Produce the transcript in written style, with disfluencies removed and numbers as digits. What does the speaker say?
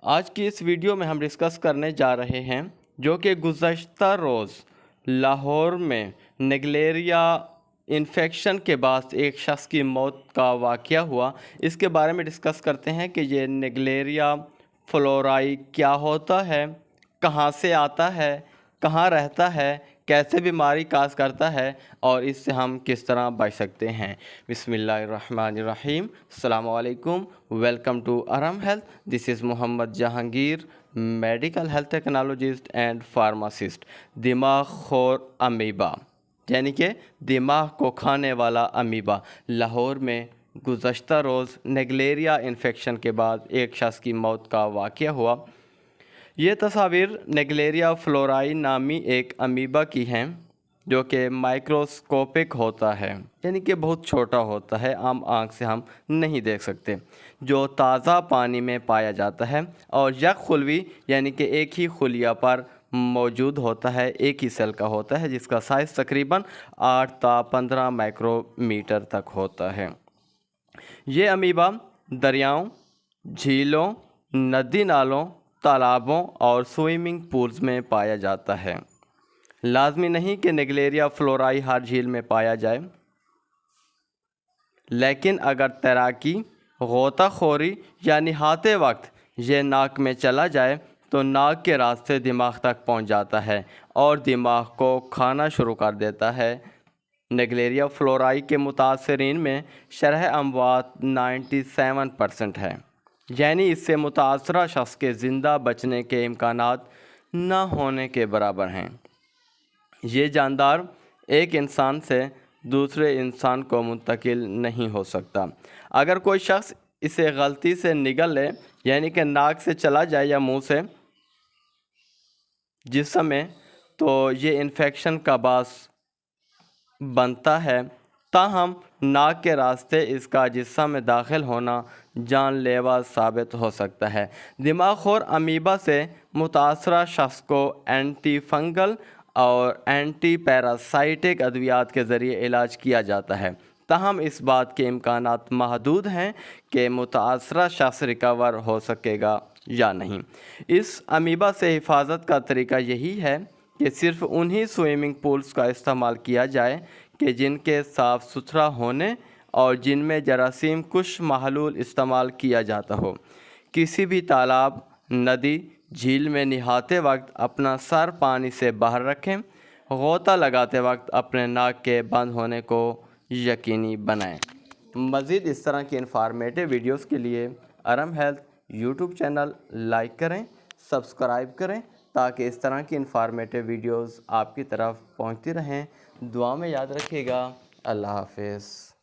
आज की इस वीडियो में हम डिस्कस करने जा रहे हैं जो कि गुज़श्ता रोज़ लाहौर में नेगलेरिया इन्फेक्शन के बाद एक शख्स की मौत का वाक़या हुआ। इसके बारे में डिस्कस करते हैं कि ये नेगलेरिया फ्लोराई क्या होता है, कहाँ से आता है, कहाँ रहता है, कैसे बीमारी काज करता है और इससे हम किस तरह बच सकते हैं। बिस्मिल्लाहिर्रहमानिर्रहीम। अस्सलामु अलैकुम। Welcome to Aram health. This is Mohammad Jahangir, medical health technologist and pharmacist. दिमाग खोर अमीबा यानी कि दिमाग को खाने वाला अमीबा लाहौर में गुज़श्ता रोज़ नेगलेरिया इन्फेक्शन के बाद एक शख्स की मौत का वाक़या हुआ। ये तस्वीर नेगलेरिया फ्लोराई नामी एक अमीबा की हैं जो कि माइक्रोस्कोपिक होता है, यानी कि बहुत छोटा होता है, आम आँख से हम नहीं देख सकते, जो ताज़ा पानी में पाया जाता है और यक खुलवी यानी कि एक ही खुलिया पर मौजूद होता है, एक ही सेल का होता है जिसका साइज़ तकरीबन 8 से 15 माइक्रोमीटर तक होता है। ये अमीबा दरियाओं, झीलों, नदी नालों, तालाबों और स्विमिंग पूल्स में पाया जाता है। लाजमी नहीं कि नेगलेरिया फ्लोराई हर झील में पाया जाए, लेकिन अगर तैराकी, गोताखोरी या नहाते वक्त ये नाक में चला जाए तो नाक के रास्ते दिमाग तक पहुंच जाता है और दिमाग को खाना शुरू कर देता है। नेगलेरिया फ्लोराई के मुतासरीन में शरह अमवात 97% है, यानी इससे मुतासरा शख्स के ज़िंदा बचने के इम्कानात न होने के बराबर हैं। ये जानदार एक इंसान से दूसरे इंसान को मुंतकिल नहीं हो सकता। अगर कोई शख्स इसे गलती से निगल ले, यानी कि नाक से चला जाए या मुंह से जिस्म में, तो ये इन्फेक्शन का बास बनता है। ताहम नाक के रास्ते इसका जिस्म में दाखिल होना जानलेवा साबित हो सकता है। दिमाग खोर अमीबा से मुतासरा शख्स को एंटी फंगल और एंटी पैरासाइटिक अद्वियात के ज़रिए इलाज किया जाता है। ताहम इस बात के इम्कानात महदूद हैं कि मुतासरा शख्स रिकवर हो सकेगा या नहीं। इस अमीबा से हिफाजत का तरीका यही है कि सिर्फ उन्हीं स्विमिंग पूल्स का इस्तेमाल किया जाए कि जिनके साफ़ सुथरा होने और जिनमें जरासीम कुश महलूल इस्तेमाल किया जाता हो। किसी भी तालाब, नदी, झील में नहाते वक्त अपना सर पानी से बाहर रखें। गोता लगाते वक्त अपने नाक के बंद होने को यकीनी बनाएं। मज़ीद इस तरह की इन्फॉर्मेटिव वीडियोस के लिए अरम हेल्थ यूट्यूब चैनल लाइक करें, सब्सक्राइब करें ताकि इस तरह की इन्फॉर्मेटिव वीडियोस आपकी तरफ पहुंचती रहें। दुआ में याद रखिएगा। अल्लाह हाफ़िज़।